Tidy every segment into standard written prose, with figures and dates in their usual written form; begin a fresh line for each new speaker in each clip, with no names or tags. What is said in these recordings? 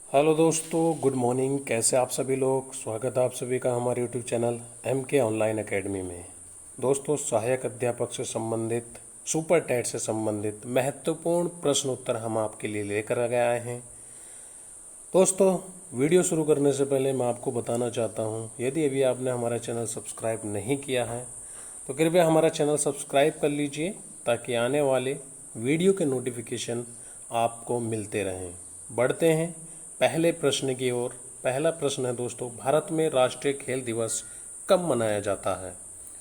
Hello दोस्तों, good morning. कैसे आप सभी लोग? स्वागत है आप सभी का हमारे YouTube channel MK online academy में। दोस्तों, सहायक अध्यापक से संबंधित, सुपर टेट से संबंधित महत्वपूर्ण प्रश्न उत्तर हम आपके लिए लेकर आ गए आए हैं। दोस्तों, वीडियो शुरू करने से पहले मैं आपको बताना चाहता हूं, यदि अभी आपने हमारा चैनल सब्सक्राइब नहीं किया है तो कृपया हमारा चैनल सब्सक्राइब कर लीजिए ताकि आने वाले वीडियो के नोटिफिकेशन आपको मिलते रहें। बढ़ते हैं पहले प्रश्न की ओर। पहला प्रश्न है दोस्तों, भारत में राष्ट्रीय खेल दिवस कब मनाया जाता है?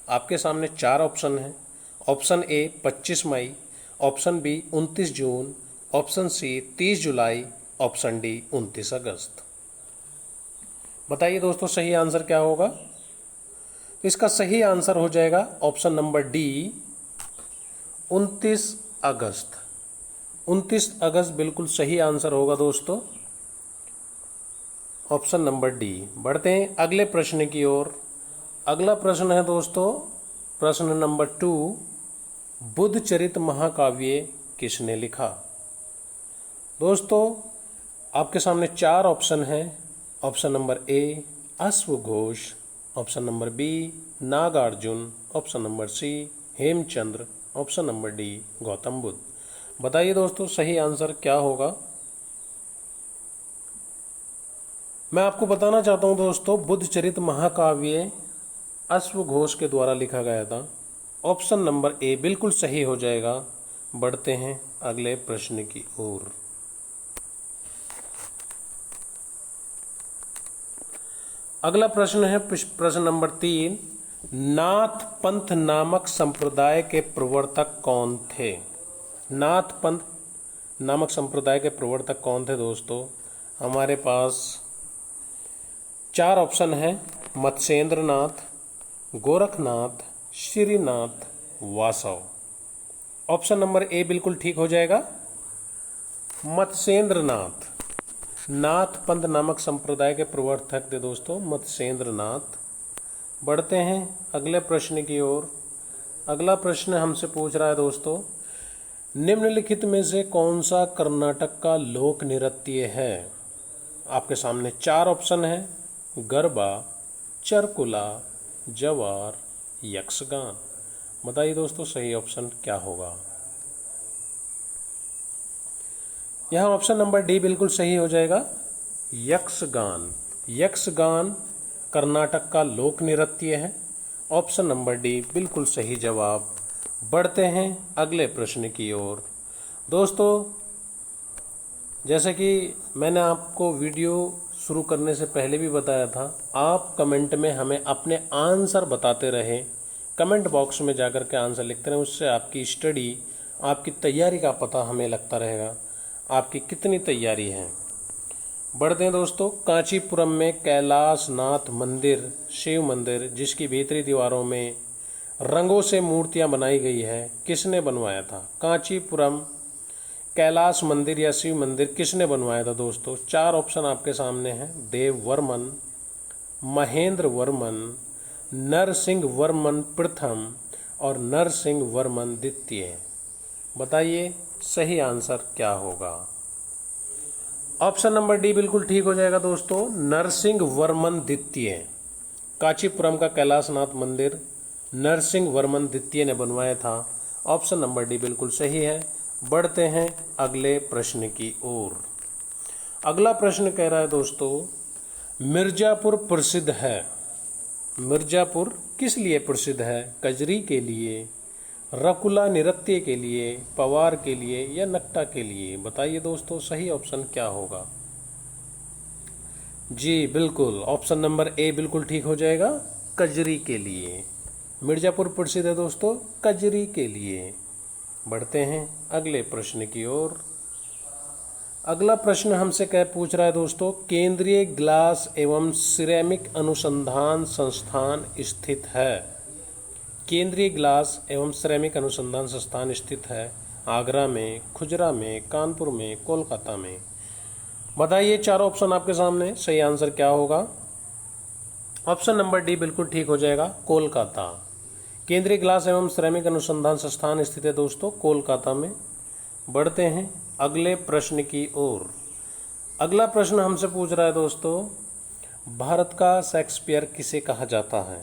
आपके सामने 4 ऑप्शन हैं। ऑप्शन ए 25 मई, ऑप्शन बी 29 जून, ऑप्शन सी 30 जुलाई, ऑप्शन डी 29 अगस्त। बताइए दोस्तों, सही आंसर क्या होगा? तो इसका सही आंसर हो जाएगा ऑप्शन नंबर डी 29 अगस्त। 29 अगस्त बिल्कुल सही आंसर होगा दोस्तों, ऑप्शन नंबर डी। बढ़ते हैं अगले प्रश्न की ओर। अगला प्रश्न है दोस्तों, प्रश्न नंबर 2, बुद्ध चरित महाकाव्य किसने लिखा? दोस्तों, आपके सामने 4 ऑप्शन हैं। ऑप्शन नंबर ए अश्वघोष, option number B Nagarjuna, option number C Hemchandra, option number D Gautam Buddha. बताइए दोस्तों, सही आंसर क्या होगा? मैं आपको बताना चाहता हूं दोस्तों, बुद्ध चरित महाकाव्य अश्वघोष के द्वारा लिखा गया था। ऑप्शन नंबर ए बिल्कुल सही हो जाएगा। बढ़ते हैं अगले प्रश्न की ओर। अगला प्रश्न है प्रश्न नंबर 3, नाथ पंथ नामक संप्रदाय के प्रवर्तक कौन थे? नाथ पंथ नामक संप्रदाय के प्रवर्तक कौन थे दोस्तों? हमारे पास 4 ऑप्शन है। Matsyendra Nath, Gorakhnath, Shrinath, Vasav. Option number A बिल्कुल ठीक हो जाएगा। मत्स्येंद्र नाथ, नाथ पंथ नामक संप्रदाय के प्रवर्तक थे दोस्तों मत्स्येंद्र नाथ। बढ़ते हैं अगले प्रश्न की ओर। अगला प्रश्न हमसे पूछ रहा है दोस्तों, निम्नलिखित में से कौन सा कर्नाटक का लोक नृत्य है? आपके सामने 4 ऑप्शन है। गरबा, चरकुला, जवार, यक्षगान। बताइए दोस्तों, सही ऑप्शन क्या होगा? यहां ऑप्शन नंबर डी बिल्कुल सही हो जाएगा। यक्षगान। यक्षगान कर्नाटक का लोक नृत्य है। ऑप्शन नंबर डी बिल्कुल सही जवाब। बढ़ते हैं अगले प्रश्न की ओर। दोस्तों, जैसे कि मैंने आपको वीडियो शुरू करने से पहले भी बताया था, आप कमेंट में हमें अपने आंसर बताते रहें। कमेंट बॉक्स में जाकर के आंसर लिखते रहें, उससे आपकी स्टडी, आपकी तैयारी का पता हमें लगता रहेगा, आपकी कितनी तैयारी है। बढ़ते हैं दोस्तों, कांचीपुरम में कैलाश नाथ मंदिर, शिव मंदिर, जिसकी भीतरी दीवारों में रंगों से मूर्तियां बनाई गई है, किसने बनवाया था? कांचीपुरम कैलाश मंदिर या शिव मंदिर किसने बनवाया था दोस्तों? 4 ऑप्शन आपके सामने हैं। देव वर्मन, महेंद्र वर्मन, नरसिंह वर्मन प्रथम और नरसिंह वर्मन द्वितीय। बताइए सही आंसर क्या होगा? ऑप्शन नंबर डी बिल्कुल ठीक हो जाएगा दोस्तों, नरसिंह वर्मन द्वितीय। कांचीपुरम का कैलाशनाथ मंदिर नरसिंह वर्मन द्वितीय ने बनवाया था। ऑप्शन नंबर डी बिल्कुल सही है। बढ़ते हैं अगले प्रश्न की ओर। अगला प्रश्न कह रहा है दोस्तों, मिर्जापुर प्रसिद्ध है। मिर्जापुर किस लिए प्रसिद्ध है? कजरी के लिए, रकुला नृत्य के लिए, पवार के लिए या नकटा के लिए? बताइए दोस्तों, सही ऑप्शन क्या होगा? जी बिल्कुल, ऑप्शन नंबर ए बिल्कुल ठीक हो जाएगा, कजरी के लिए। मिर्जापुर प्रसिद्ध है दोस्तों कजरी के लिए। बढ़ते हैं अगले प्रश्न की ओर। अगला प्रश्न हमसे क्या पूछ रहा है दोस्तों, केंद्रीय ग्लास एवं सिरेमिक अनुसंधान संस्थान स्थित है। केंद्रीय ग्लास एवं सिरेमिक अनुसंधान संस्थान स्थित है आगरा में, खुजरा में, कानपुर में, कोलकाता में। बताइए 4 ऑप्शन आपके सामने, सही आंसर क्या होगा? ऑप्शन नंबर डी बिल्कुल ठीक हो जाएगा, कोलकाता। केंद्रीय ग्लास एवं सिरेमिक अनुसंधान संस्थान स्थित है दोस्तों कोलकाता में। बढ़ते हैं अगले प्रश्न की ओर। अगला प्रश्न हमसे पूछ रहा है दोस्तों, भारत का शेक्सपियर किसे कहा जाता है?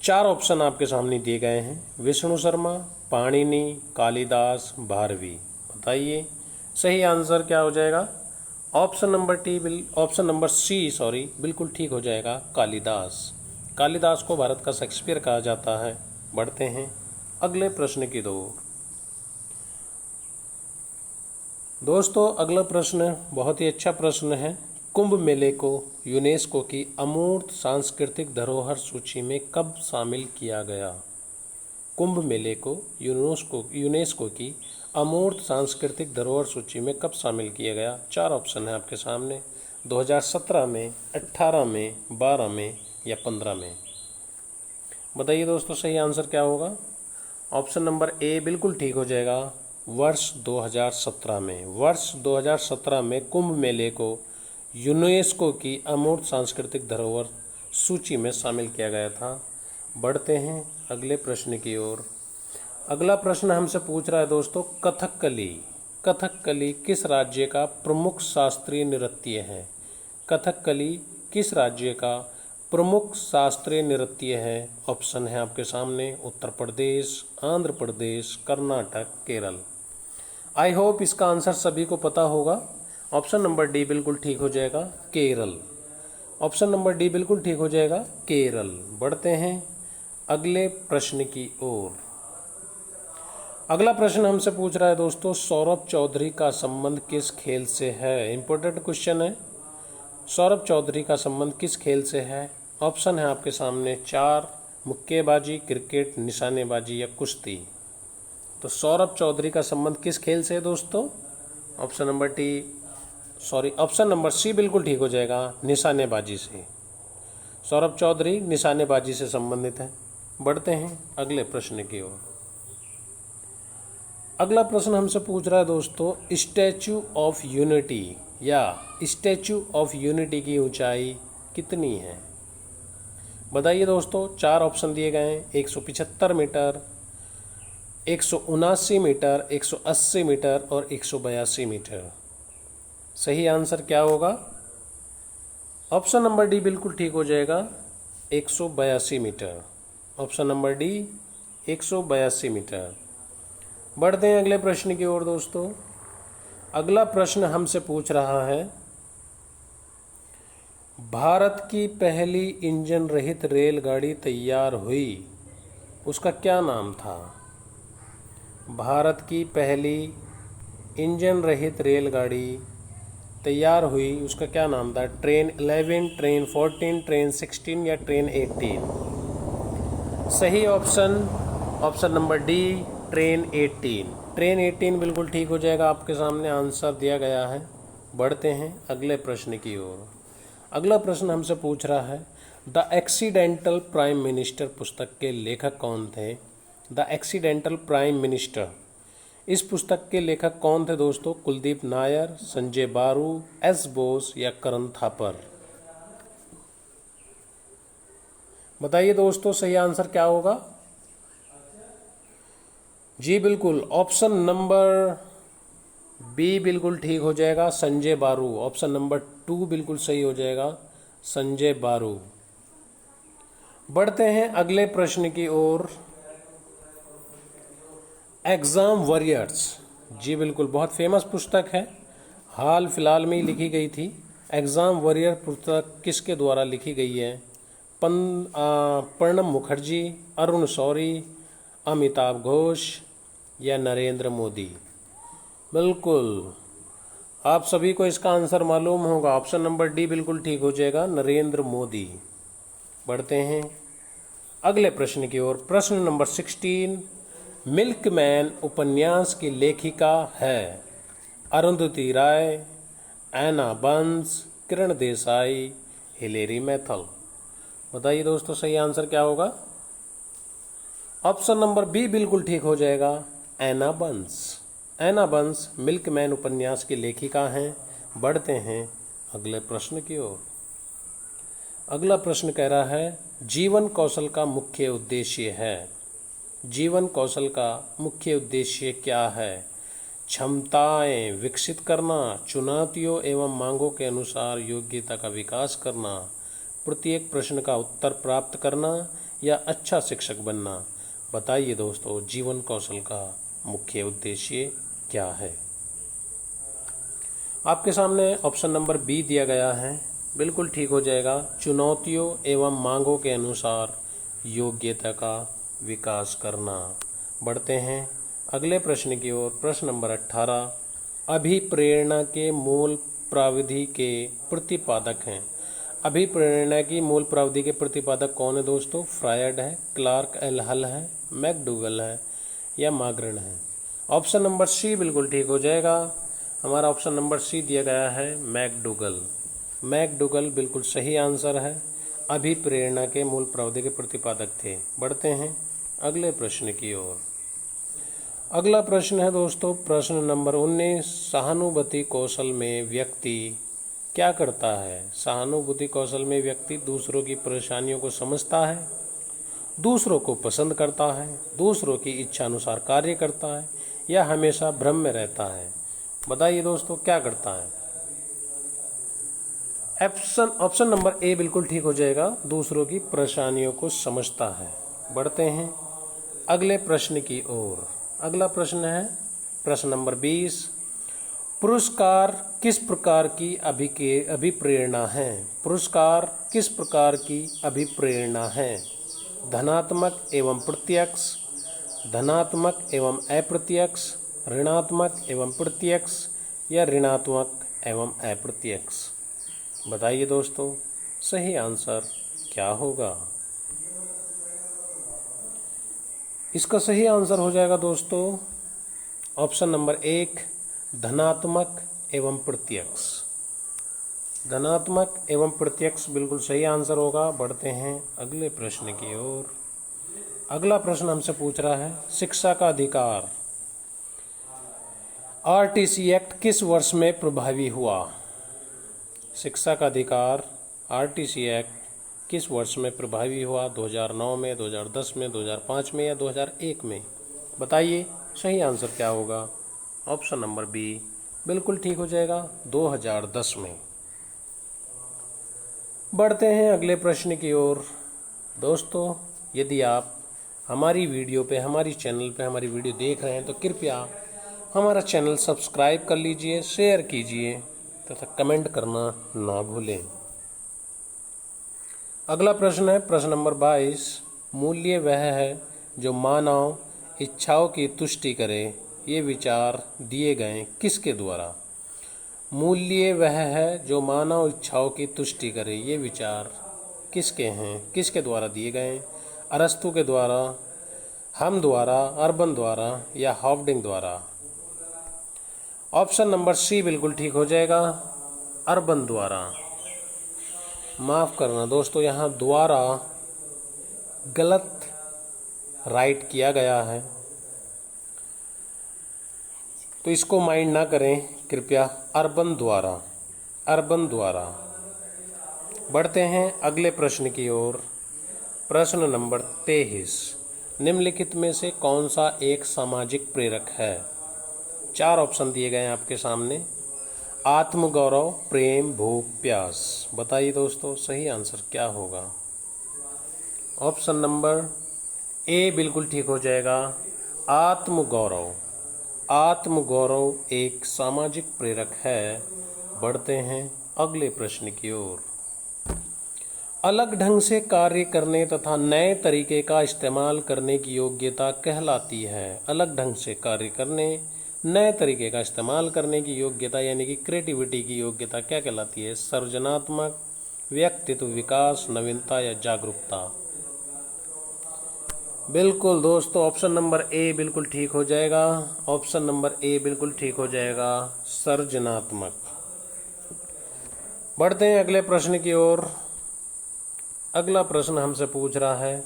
4 ऑप्शन आपके सामने दिए गए हैं, विष्णु शर्मा, पाणिनि, कालिदास, भारवी। बताइए सही आंसर क्या हो जाएगा? ऑप्शन नंबर सी बिल्कुल ठीक हो जाएगा, कालिदास। कालिदास को भारत का शेक्सपियर कहा जाता है। बढ़ते हैं अगले प्रश्न की ओर। दोस्तों अगला प्रश्न बहुत ही अच्छा प्रश्न है। कुंभ मेले को यूनेस्को की अमूर्त सांस्कृतिक धरोहर सूची में कब शामिल किया गया? कुंभ मेले को यूनेस्को की अमूर्त सांस्कृतिक धरोहर सूची में कब शामिल किया गया? 4 ऑप्शन है आपके सामने, 2017 में, 18 में, 12 में या 15 में। बताइए दोस्तों सही आंसर क्या होगा? ऑप्शन नंबर ए बिल्कुल ठीक हो जाएगा, वर्ष 2017 में। वर्ष 2017 में कुंभ मेले को यूनेस्को की अमूर्त सांस्कृतिक धरोहर सूची में शामिल किया गया था। बढ़ते हैं अगले प्रश्न की ओर। अगला प्रश्न हमसे पूछ रहा है दोस्तों, कथकली किस राज्य का प्रमुख शास्त्रीय नृत्य है? कथकली किस राज्य का प्रमुख शास्त्रीय नृत्य है? ऑप्शन है आपके सामने, उत्तर प्रदेश, आंध्र प्रदेश, कर्नाटक, केरल। आई होप इसका आंसर सभी को पता होगा। ऑप्शन नंबर डी बिल्कुल ठीक हो जाएगा, केरल। ऑप्शन नंबर डी बिल्कुल ठीक हो जाएगा, केरल। बढ़ते हैं अगले प्रश्न की ओर। अगला प्रश्न हमसे पूछ रहा है दोस्तों, सौरभ चौधरी का संबंध किस खेल से है? इंपॉर्टेंट क्वेश्चन है। सौरभ चौधरी का संबंध किस खेल से है? ऑप्शन है आपके सामने 4, मुक्केबाजी, क्रिकेट, निशानेबाजी या कुश्ती। तो सौरभ चौधरी का संबंध किस खेल से है दोस्तों? ऑप्शन नंबर सी बिल्कुल ठीक हो जाएगा, निशानेबाजी से। सौरभ चौधरी निशानेबाजी से संबंधित है। बढ़ते हैं अगले प्रश्न की ओर। अगला प्रश्न हमसे पूछ रहा है दोस्तों, स्टैचू ऑफ यूनिटी की ऊंचाई कितनी है? बताइए दोस्तों, 4 ऑप्शन दिए गए हैं, 175 मीटर, 179 मीटर, 180 मीटर और 182 मीटर। सही आंसर क्या होगा? ऑप्शन नंबर डी बिल्कुल ठीक हो जाएगा, 182 metre. Option number D 182 metre. बढ़ते हैं अगले प्रश्न की ओर दोस्तों। अगला प्रश्न हमसे पूछ रहा है, भारत की पहली इंजन रहित रेलगाड़ी तैयार हुई, उसका क्या नाम था? भारत की पहली इंजन रहित रेलगाड़ी तैयार हुई, उसका क्या नाम था? ट्रेन 11, ट्रेन 14, ट्रेन 16 या ट्रेन 18? सही option number D, train 18। Train 18 बिल्कुल ठीक हो जाएगा, आपके सामने आंसर दिया गया है। बढ़ते हैं अगले प्रश्न की ओर। अगला प्रश्न हमसे पूछ रहा है, द एक्सीडेंटल प्राइम मिनिस्टर पुस्तक के लेखक कौन थे? द एक्सीडेंटल प्राइम मिनिस्टर, इस पुस्तक के लेखक कौन थे दोस्तों? कुलदीप नायर, संजय बारू, एस बोस या करण थापर? बताइए दोस्तों सही आंसर क्या होगा? जी बिल्कुल, ऑप्शन नंबर बी बिल्कुल ठीक हो जाएगा, संजय बारू। ऑप्शन नंबर 2 बिल्कुल सही हो जाएगा, संजय बारू। बढ़ते हैं अगले प्रश्न की ओर। एग्जाम वॉरियर्स, जी बिल्कुल बहुत फेमस पुस्तक है, हाल फिलहाल में ही लिखी गई थी। एग्जाम वॉरियर पुस्तक किसके द्वारा लिखी गई है? प्रणब मुखर्जी, अरुण शौरी, अमिताभ घोष या नरेंद्र मोदी? बिल्कुल आप सभी को इसका आंसर मालूम होगा, ऑप्शन नंबर डी बिल्कुल ठीक हो जाएगा, नरेंद्र मोदी। बढ़ते हैं अगले प्रश्न की ओर। प्रश्न नंबर 16, मिल्कमैन उपन्यास की लेखिका है अरुंधति राय, एना बंस, किरण देसाई, हिलेरी मैथल? बताइए दोस्तों सही आंसर क्या होगा? ऑप्शन नंबर बी बिल्कुल ठीक हो जाएगा, एना बंस। एना बंस मिल्कमैन उपन्यास की लेखिका हैं। बढ़ते हैं अगले प्रश्न की ओर। अगला प्रश्न कह रहा है, जीवन कौशल का मुख्य उद्देश्य है। जीवन कौशल का मुख्य उद्देश्य क्या है? क्षमताएं विकसित करना, चुनौतियों एवं मांगों के अनुसार योग्यता का विकास करना, प्रत्येक प्रश्न का उत्तर प्राप्त करना या अच्छा शिक्षक बनना। बताइए दोस्तों, जीवन कौशल का मुख्य उद्देश्य क्या है? आपके सामने ऑप्शन नंबर बी दिया गया है, बिल्कुल ठीक हो जाएगा। चुनौतियों एवं मांगों के अनुसार योग्यता का विकास करना। बढ़ते हैं अगले प्रश्न की ओर। प्रश्न नंबर 18, अभिप्रेरणा के मूल प्राविधि के प्रतिपादक हैं। अभिप्रेरणा की मूल प्राविधि के प्रतिपादक कौन है दोस्तों? फ्रायड है, क्लार्क एल हल है, मैकडूगल है या माग्रन है। ऑप्शन नंबर सी बिल्कुल ठीक हो जाएगा। हमारा ऑप्शन नंबर सी दिया गया है, मैकडूगल। मैकडूगल बिल्कुल सही आंसर है। अभिप्रेरणा के मूल प्राविधि के प्रतिपादक थे। बढ़ते हैं अगले प्रश्न की ओर। अगला प्रश्न है दोस्तों प्रश्न नंबर 19, सहानुभूति कौशल में व्यक्ति क्या करता है? सहानुभूति कौशल में व्यक्ति दूसरों की परेशानियों को समझता है, दूसरों को पसंद करता है, दूसरों की इच्छा अनुसार कार्य करता है या हमेशा भ्रम में रहता है। बताइए दोस्तों, क्या करता है? ऑप्शन नंबर ए बिल्कुल ठीक हो जाएगा, दूसरों की परेशानियों को समझता है। बढ़ते हैं अगले प्रश्न की ओर। अगला प्रश्न है प्रश्न नंबर 20, पुरस्कार किस प्रकार की अभिप्रेरणा है? पुरस्कार किस प्रकार की अभिप्रेरणा है? धनात्मक एवं प्रत्यक्ष, धनात्मक एवं अप्रत्यक्ष, ऋणात्मक एवं प्रत्यक्ष या ऋणात्मक एवं अप्रत्यक्ष। बताइए दोस्तों, सही आंसर क्या होगा? इसका सही आंसर हो जाएगा दोस्तों ऑप्शन नंबर 1, धनात्मक एवं प्रत्यक्ष। धनात्मक एवं प्रत्यक्ष बिल्कुल सही आंसर होगा। बढ़ते हैं अगले प्रश्न की ओर। अगला प्रश्न हमसे पूछ रहा है, शिक्षा का अधिकार आरटीसी एक्ट किस वर्ष में प्रभावी हुआ? शिक्षा का अधिकार आरटीसी एक्ट किस वर्ष में प्रभावी हुआ? 2009 में, 2010 में, 2005 में या 2001 में? बताइए सही आंसर क्या होगा? ऑप्शन नंबर बी बिल्कुल ठीक हो जाएगा, 2010 में। बढ़ते हैं अगले प्रश्न की ओर। दोस्तों, यदि आप हमारी वीडियो पे, हमारी चैनल पे हमारी वीडियो देख रहे हैं तो कृपया हमारा चैनल सब्सक्राइब कर लीजिए, शेयर कीजिए तथा कमेंट करना ना भूलें। अगला प्रश्न है प्रश्न नंबर 22, मूल्य वह है जो मानव इच्छाओं की तुष्टि करे। ये विचार दिए गए किसके द्वारा? मूल्य वह है जो मानव इच्छाओं की तुष्टि करे। ये विचार किसके हैं, किसके द्वारा दिए गए? अरस्तु के द्वारा, हम द्वारा, अर्बन द्वारा या हॉवडिंग द्वारा? ऑप्शन नंबर सी बिल्कुल ठीक हो जाएगा, अर्बन द्वारा। माफ़ करना दोस्तों, यहाँ द्वारा गलत राइट किया गया है, तो इसको माइंड ना करें कृपया। अर्बन द्वारा, अर्बन द्वारा। बढ़ते हैं अगले प्रश्न की ओर। प्रश्न नंबर 23, निम्नलिखित में से कौन सा एक सामाजिक प्रेरक है? 4 ऑप्शन दिए गए हैं आपके सामने। आत्मगौरव, प्रेम, भूख, प्यास। बताइए दोस्तों, सही आंसर क्या होगा? ऑप्शन नंबर ए बिल्कुल ठीक हो जाएगा, आत्मगौरव। आत्मगौरव एक सामाजिक प्रेरक है। बढ़ते हैं अगले प्रश्न की ओर। अलग ढंग से कार्य करने तथा नए तरीके का इस्तेमाल करने की योग्यता कहलाती है। अलग ढंग से कार्य करने, नए तरीके का इस्तेमाल करने की योग्यता यानी कि क्रिएटिविटी की योग्यता क्या कहलाती है? सृजनात्मक, व्यक्तित्व विकास, नवीनता या जागरूकता? बिल्कुल दोस्तों, ऑप्शन नंबर ए बिल्कुल ठीक हो जाएगा। ऑप्शन नंबर ए बिल्कुल ठीक हो जाएगा, सृजनात्मक। बढ़ते हैं अगले प्रश्न की ओर। अगला प्रश्न हमसे पूछ रहा है,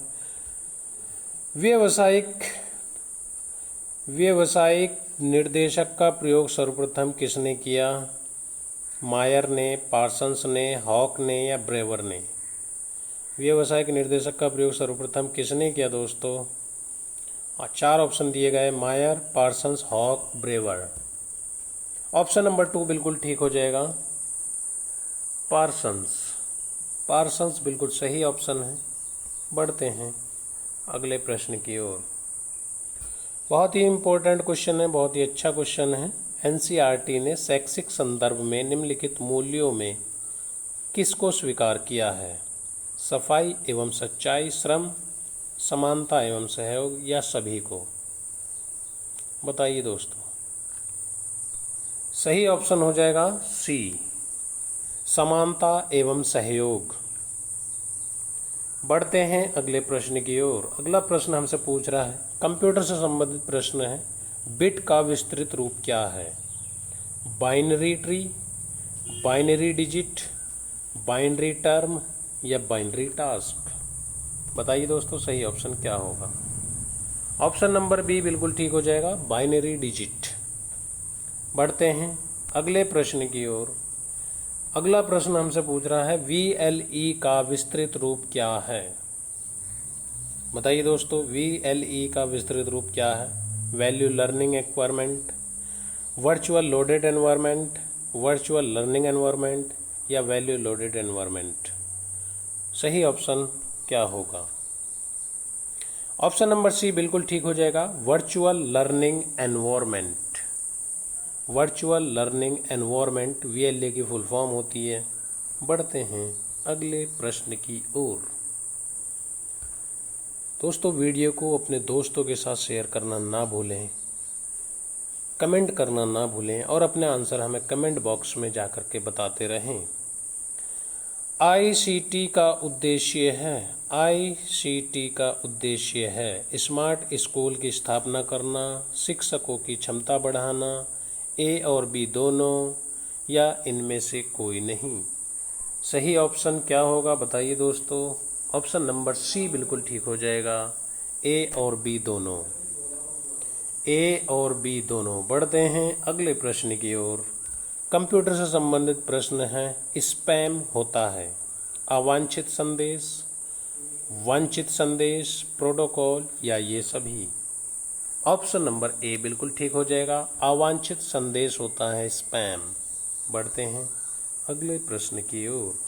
व्यावसायिक निर्देशक का प्रयोग सर्वप्रथम किसने किया? मायर ने, पार्सन्स ने, हॉक ने या ब्रेवर ने? व्यावसायिक निर्देशक का प्रयोग सर्वप्रथम किसने किया दोस्तों? 4 ऑप्शन दिए गए, Mayr, Parsons, Hawk, Brewer. Option number 2 बिल्कुल ठीक हो जाएगा, पार्सन्स। पार्सन्स बिल्कुल सही ऑप्शन है। बढ़ते हैं अगले प्रश्न की ओर। बहुत ही इंपॉर्टेंट क्वेश्चन है, बहुत ही अच्छा क्वेश्चन है। एनसीईआरटी ने शैक्षिक संदर्भ में निम्नलिखित मूल्यों में किसको स्वीकार किया है? सफाई एवं सच्चाई, श्रम, समानता एवं सहयोग, या सभी को? बताइए दोस्तों। सही ऑप्शन हो जाएगा सी, समानता एवं सहयोग। बढ़ते हैं अगले प्रश्न की ओर। अगला प्रश्न हमसे पूछ रहा है, कंप्यूटर से संबंधित प्रश्न है, बिट का विस्तृत रूप क्या है? Binary tree, binary digit, binary term, या बाइनरी टास्क? बताइए दोस्तों सही ऑप्शन क्या होगा? ऑप्शन नंबर बी बिल्कुल ठीक हो जाएगा, बाइनरी डिजिट। बढ़ते हैं अगले प्रश्न की ओर। अगला प्रश्न हमसे पूछ रहा है, VLE का विस्तृत रूप क्या है? बताइए दोस्तों, VLE का विस्तृत रूप क्या है? Value learning environment, virtual loaded environment, virtual learning environment, या वैल्यू लोडेड एनवायरनमेंट? सही ऑप्शन क्या होगा? ऑप्शन नंबर सी बिल्कुल ठीक हो जाएगा, virtual learning environment. Virtual learning environment VLE की फुल फॉर्म होती है। बढ़ते हैं अगले प्रश्न की ओर। दोस्तों वीडियो को अपने दोस्तों के साथ शेयर करना ना भूलें, कमेंट करना ना भूलें, और अपने आंसर हमें कमेंट बॉक्स में जाकर के बताते रहें। ICT का उद्देश्य है स्मार्ट स्कूल की स्थापना करना, शिक्षकों की क्षमता बढ़ाना, A और B दोनों, या इनमें से कोई नहीं? सही ऑप्शन क्या होगा बताइए दोस्तों? ऑप्शन नंबर सी बिल्कुल ठीक हो जाएगा, A और B दोनों। A और B दोनों। बढ़ते हैं अगले प्रश्न की ओर। कंप्यूटर से संबंधित प्रश्न है, स्पैम होता है अवांछित संदेश, वांछित संदेश, प्रोटोकॉल, या ये सभी? ऑप्शन नंबर ए बिल्कुल ठीक हो जाएगा, अवांछित संदेश होता है स्पैम। बढ़ते हैं अगले प्रश्न की ओर।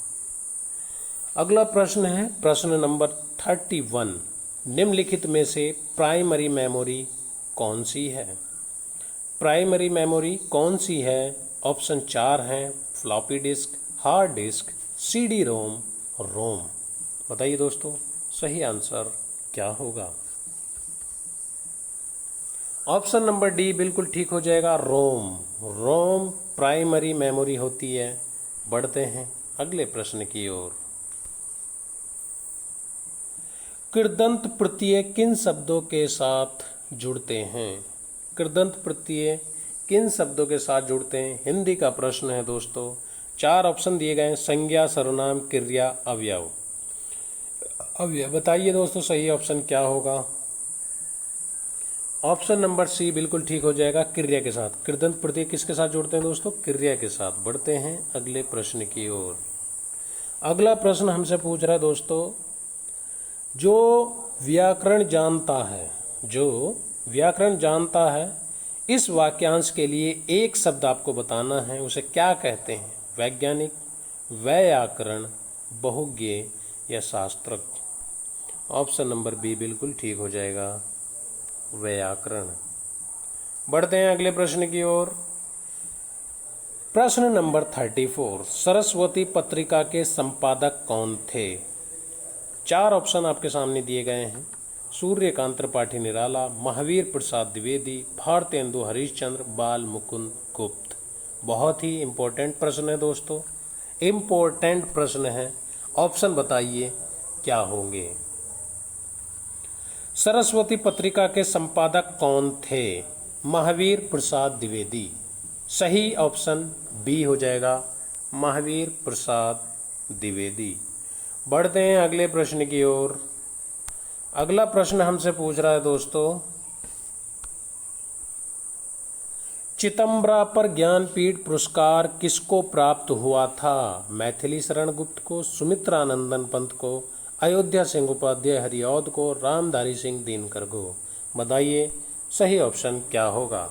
अगला प्रश्न है प्रश्न नंबर 31, निम्नलिखित में से प्राइमरी मेमोरी कौन सी है? प्राइमरी मेमोरी कौन सी है? ऑप्शन 4 हैं, floppy disk, hard disk, CD रोम, रोम। बताइए दोस्तों सही आंसर क्या होगा? ऑप्शन नंबर डी बिल्कुल ठीक हो जाएगा, रोम। रोम प्राइमरी मेमोरी होती है। बढ़ते हैं अगले प्रश्न की ओर। कृदंत प्रत्यय किन शब्दों के साथ जुड़ते हैं? कृदंत प्रत्यय किन शब्दों के साथ जुड़ते हैं? हिंदी का प्रश्न है दोस्तों। 4 ऑप्शन दिए गए हैं, संज्ञा, सर्वनाम, क्रिया, अवयव। बताइए दोस्तों सही ऑप्शन क्या होगा? ऑप्शन नंबर सी बिल्कुल ठीक हो जाएगा, क्रिया के साथ। कृदंत प्रत्यय किसके साथ जुड़ते हैं दोस्तों? क्रिया के साथ। बढ़ते हैं अगले प्रश्न की ओर। अगला प्रश्न हमसे पूछ रहा है दोस्तों, जो व्याकरण जानता है इस वाक्यांश के लिए एक शब्द आपको बताना है, उसे क्या कहते हैं? वैज्ञानिक, व्याकरण, बहुज्ञ, या शास्त्रज्ञ? ऑप्शन नंबर बी बिल्कुल ठीक हो जाएगा, व्याकरण। बढ़ते हैं अगले प्रश्न की ओर। प्रश्न नंबर 34, सरस्वती पत्रिका के संपादक कौन थे? 4 ऑप्शन आपके सामने दिए गए हैं, सूर्यकांत त्रिपाठी निराला, महावीर प्रसाद द्विवेदी, भारतेंदु हरिश्चंद्र, बाल मुकुंद गुप्त। बहुत ही इंपॉर्टेंट प्रश्न है दोस्तों, इंपॉर्टेंट प्रश्न है। ऑप्शन बताइए क्या होंगे? सरस्वती पत्रिका के संपादक कौन थे? महावीर प्रसाद द्विवेदी। सही ऑप्शन बी हो जाएगा, महावीर प्रसाद द्विवेदी। बढ़ते हैं अगले प्रश्न की ओर। अगला प्रश्न हमसे पूछ रहा है दोस्तों, चितंबरा पर ज्ञानपीठ पुरस्कार किसको प्राप्त हुआ था? मैथिली शरण गुप्त को, सुमित्रानंदन पंत को, अयोध्या सिंह उपाध्याय हरिऔध को, रामधारी सिंह दिनकर को? बताइए सही ऑप्शन क्या होगा?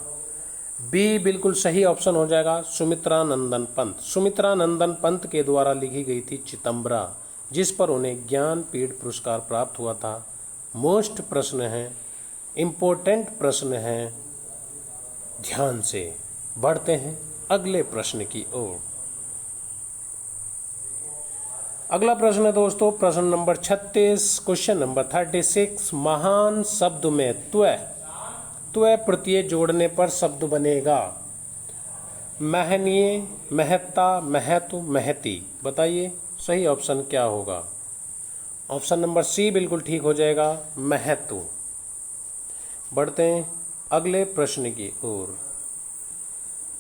बी बिल्कुल सही ऑप्शन हो जाएगा, सुमित्रा नंदन पंत। सुमित्रा नंदन पंत के द्वारा लिखी गई थी चितंबरा, जिस पर उन्हें ज्ञानपीठ पुरस्कार प्राप्त हुआ था। मोस्ट प्रश्न है, इम्पोर्टेंट प्रश्न है, ध्यान से बढ़ते हैं अगले प्रश्न की ओर। अगला प्रश्न है दोस्तों प्रश्न नंबर 36, क्वेश्चन नंबर 36। महान शब्द में त्व प्रत्यय जोड़ने पर शब्द बनेगा महनीय, महत्ता, महतु, महती। बताइए सही ऑप्शन क्या होगा। ऑप्शन नंबर सी बिल्कुल ठीक हो जाएगा, महतु। बढ़ते हैं अगले प्रश्न की ओर।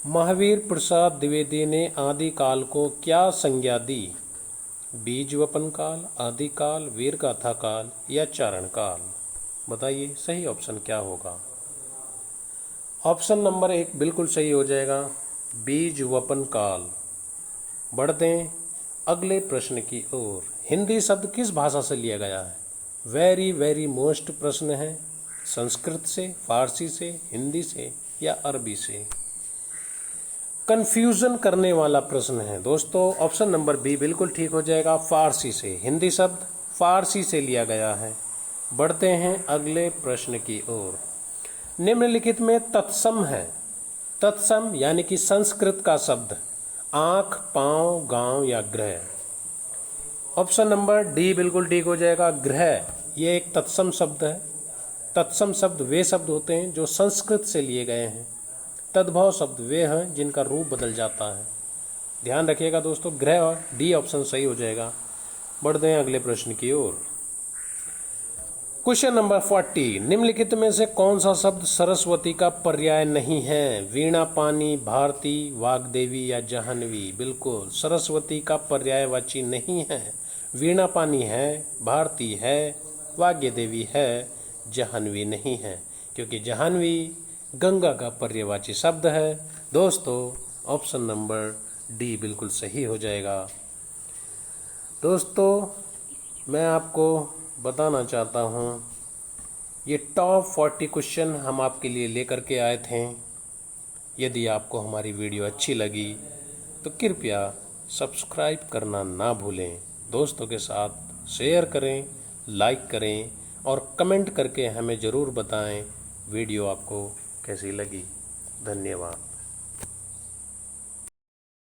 महावीर प्रसाद द्विवेदी ने आदिकाल को क्या संज्ञा दी। बीज वपन काल, आदिकाल, वीरगाथा काल या चारण काल। बताइए सही ऑप्शन क्या होगा। ऑप्शन नंबर 1 बिल्कुल सही हो जाएगा, बीज वपन काल। बढ़ते हैं अगले प्रश्न की ओर। हिंदी शब्द किस भाषा से लिया गया है। वेरी वेरी मोस्ट प्रश्न है, संस्कृत से, फारसी से, हिंदी से या अरबी से। कंफ्यूजन करने वाला प्रश्न है दोस्तों। ऑप्शन नंबर बी बिल्कुल ठीक हो जाएगा, फारसी से। हिंदी शब्द फारसी से लिया गया है। बढ़ते हैं अगले प्रश्न की ओर। निम्नलिखित में तत्सम है। तत्सम यानी कि संस्कृत का शब्द आंख, पांव, गांव या ग्रह। ऑप्शन नंबर डी बिल्कुल ठीक हो जाएगा, ग्रह। ये एक तत्सम शब्द है। तत्सम शब्द वे शब्द होते हैं जो संस्कृत से लिए गए हैं। तद्भव शब्द वे हैं जिनका रूप बदल जाता है। ध्यान रखिएगा दोस्तों, ग्रह और डी ऑप्शन सही हो जाएगा। बढ़ते हैं अगले प्रश्न की ओर। Question number 40। निम्नलिखित में से कौन सा शब्द सरस्वती का पर्याय नहीं है। वीणा, पानी, भारती, वाग्देवी या जाह्नवी। बिल्कुल सरस्वती का पर्यायवाची नहीं है। वीणा पानी है, भारती है, वाग्देवी है, जाह्नवी नहीं है, क्योंकि जाह्नवी गंगा का पर्यायवाची शब्द है। दोस्तों ऑप्शन नंबर डी बिल्कुल सही हो जाएगा। दोस्तों मैं आपको बताना चाहता हूँ, ये टॉप 40 क्वेश्चन हम आपके लिए लेकर के आए थे। यदि आपको हमारी वीडियो अच्छी लगी तो कृपया सब्सक्राइब करना ना भूलें। दोस्तों के साथ शेयर करें, लाइक करें और कमेंट करके हमें ज़रूर बताएं वीडियो आपको कैसी लगी। धन्यवाद।